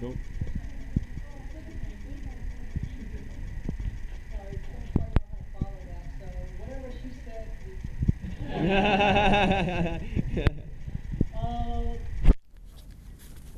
Don't.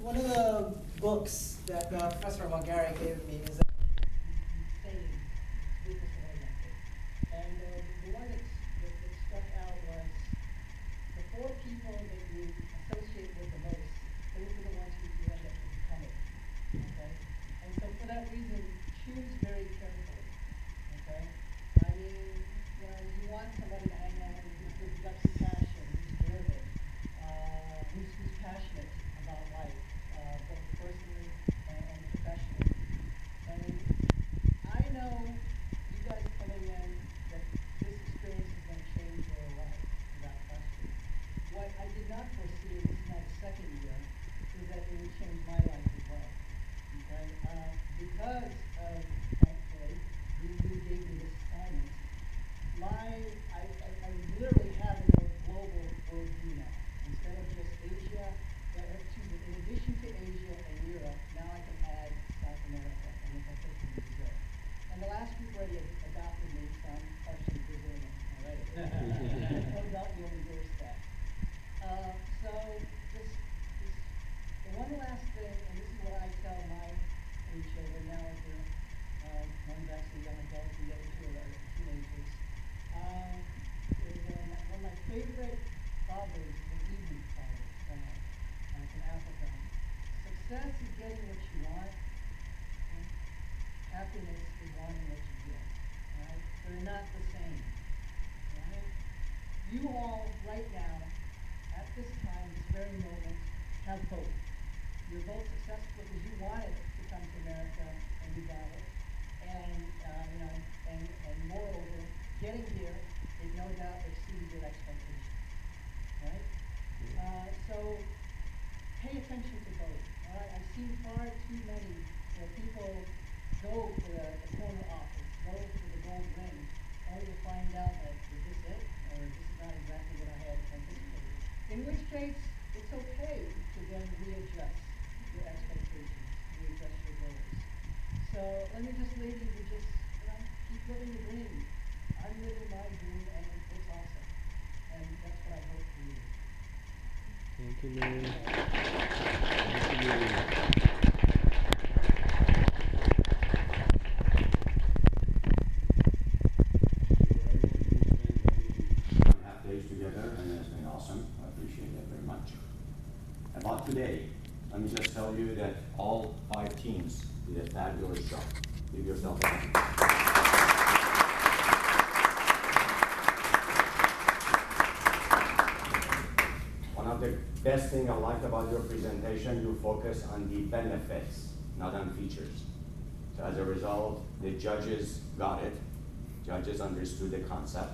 One of the books that Professor Mogarei gave me is and the one that struck out was the four people that you associate with the most, those are the ones who you end up becoming. Okay? And so for that reason, choose very carefully. Okay? I mean, you want somebody to hang out with who's got some passion, who's driven, who's passionate about life, both personally and professionally. And I know you guys coming in that this experience is going to change your life, without question. What I did not foresee, this is my second year, is that it would change my life as well. Okay? Because of, thankfully, you gave me this assignment, I literally have a more global worldview now. Instead of just Asia, in addition to Asia and Europe, now I can add South America and in particular Brazil. And the last group already adopted me, so I'm partially Brazilian already. No doubt you'll endorse that. So the one last thing, and this is what I tell my three children now as they're one's actually young adults and the other two are teenagers. Is one of my favorite proverbs is an Hebrew proverb from Africa. Success is getting what you want. Okay? Happiness is wanting what you get. Right? They're not the same. Right? You all, right now, at this time, this very moment, have both. You're both successful because you wanted to come to America and you got it. And moreover, getting here, it no doubt exceeded your expectations. Right? So pay attention to both. All right? I've seen far too many people go for the corner office, go for the gold ring, only to find out that is this it, or this is not exactly what I had anticipated. In which case, it's okay to then readjust your expectations, readjust your goals. So let me just leave you to just keep living your dream. I'm living my dream, and it's awesome. And that's what I hope for you. Thank you, Lord. Thank you, Lord. Half days together, and it's been awesome. I appreciate that very much. About today, let me just tell you that all 5 teams did a fabulous job. Give yourself a hand. One of the best thing I liked about your presentation, you focus on the benefits, not on features. So as a result, the judges got it. Judges understood the concept.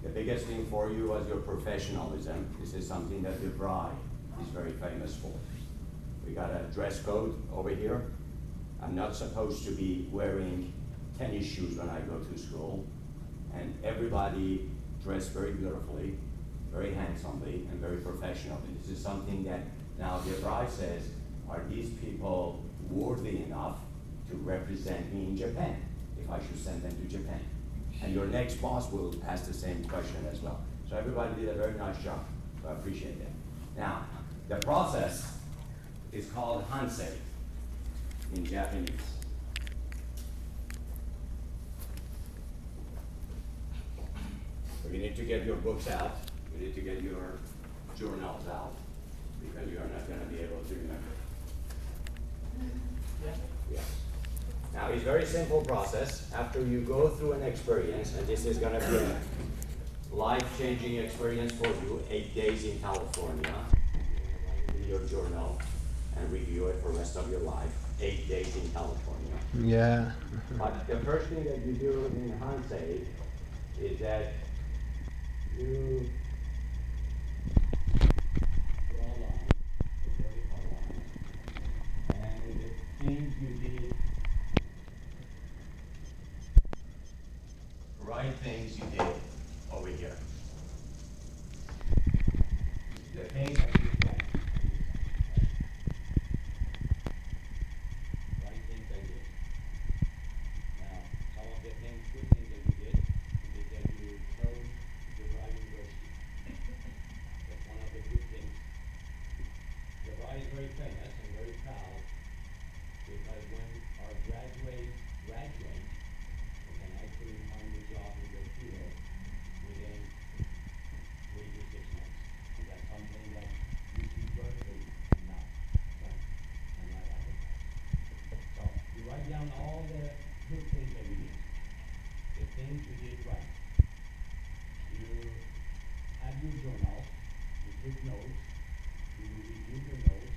The biggest thing for you was your professionalism. This is something that DeVry is very famous for. We got a dress code over here. I'm not supposed to be wearing tennis shoes when I go to school. And everybody dressed very beautifully, very handsomely, and very professionally. This is something that now DeVry says, are these people worthy enough to represent me in Japan, if I should send them to Japan? And your next boss will ask the same question as well. So everybody did a very nice job, so I appreciate that. Now, the process is called hansei in Japanese. So you need to get your books out, you need to get your journals out, because you are not going to be able to remember. Yeah. Now, it's a very simple process. After you go through an experience, and this is going to be a life-changing experience for you, 8 days in California, in your journal, and review it for the rest of your life, 8 days in California. Yeah. But the first thing that you do in Hansei is that you draw a line, a vertical line, and the things you did, right things you did here. The things that you can. Right things I did. Now, some of the things, good things that you did is that you chose DeVry University. That's one of the good things. DeVry is very famous and very proud because when our graduates graduate, they can actually find a job in their field within 3 to 6 months. And that's something that you see virtually not done and not advertised. So you write down all the good things that you did, the things you did right. You have your journal, you took notes, you review your notes,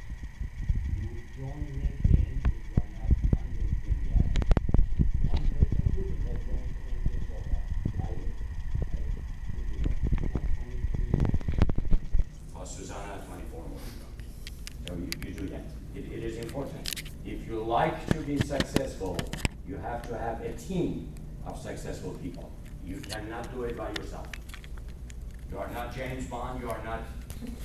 you join LinkedIn if you are not on LinkedIn yet. One person could be that joins LinkedIn so far. I would. Could be like 23. Susanna, 24 more. So you do that. It is important. If you like to be successful, you have to have a team of successful people. You cannot do it by yourself. You are not James Bond, you are not Superman.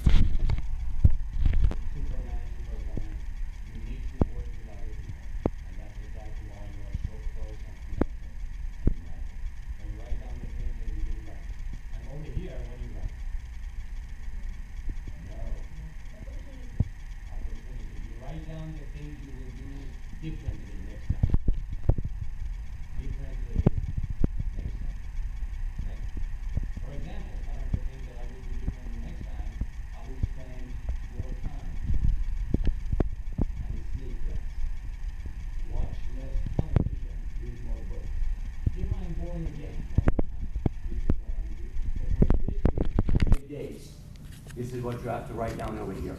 You need to work with other people. And that's exactly why you are so close and connected. And you write down the things that you did right. And over here, what do you write? No. Opportunity. You write down the things you will do differently next time. Differently next time. Okay? For example, one of the things that I will do differently next time, I will spend more time and sleep less, watch less television, read more books. If I'm born again all the time, this is what I will do. So for this week, 8 days, this is what you have to write down over here.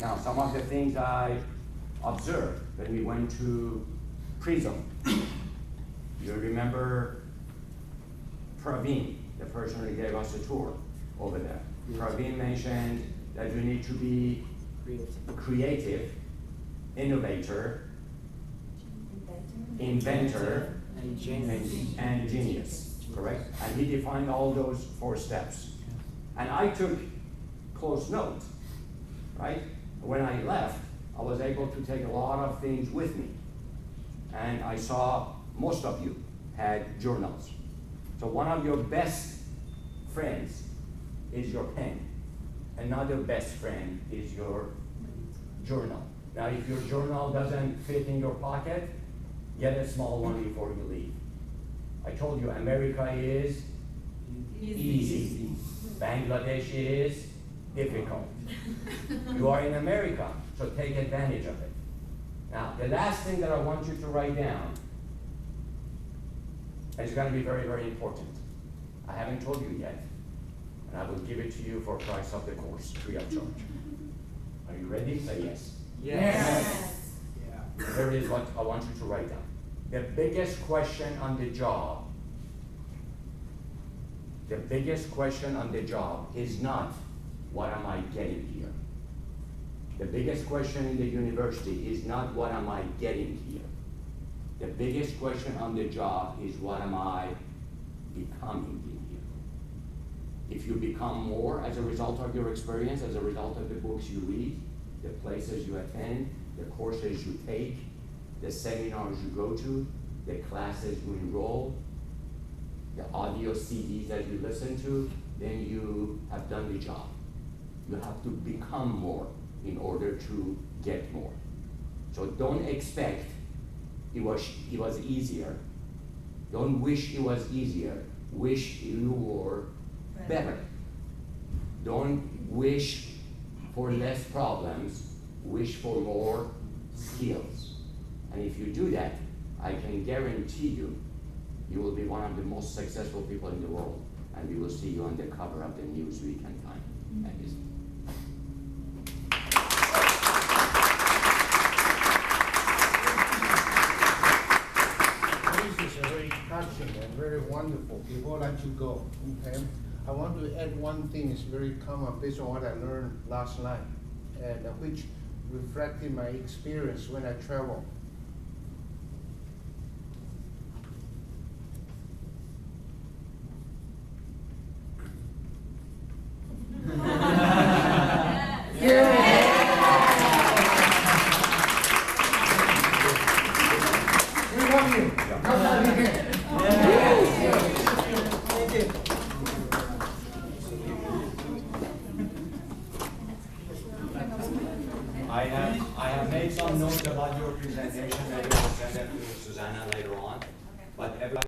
Now, some of the things I observed when we went to Prism. You remember Praveen, the person who gave us a tour over there. Yes. Praveen mentioned that you need to be creative, innovator, inventor, and genius, correct? And he defined all those 4 steps. And I took close note, right? When I left, I was able to take a lot of things with me. And I saw most of you had journals. So one of your best friends is your pen. Another best friend is your journal. Now, if your journal doesn't fit in your pocket, get a small one before you leave. I told you, America is easy. Bangladesh is difficult. You are in America, so take advantage of it. Now, the last thing that I want you to write down is going to be very, very important. I haven't told you yet, and I will give it to you for price of the course, free of charge. Are you ready? Say yes. Yes. Yeah. Here is what I want you to write down. The biggest question on the job is not, what am I getting here? The biggest question in the university is not, what am I getting here? The biggest question on the job is, what am I becoming in here? If you become more as a result of your experience, as a result of the books you read, the places you attend, the courses you take, the seminars you go to, the classes you enroll, the audio CDs that you listen to, then you have done the job. You have to become more in order to get more. So don't expect it was easier. Don't wish it was easier. Wish you were better. Don't wish for less problems. Wish for more skills. And if you do that, I can guarantee you, you will be one of the most successful people in the world. And we will see you on the cover of the Newsweek and Time magazine. This is very touching and very wonderful. Before I let you go, okay, I want to add one thing. It's very common based on what I learned last night, and which reflected my experience when I travel. I have made some notes about your presentation, maybe I'll send them to Susanna later on. But everybody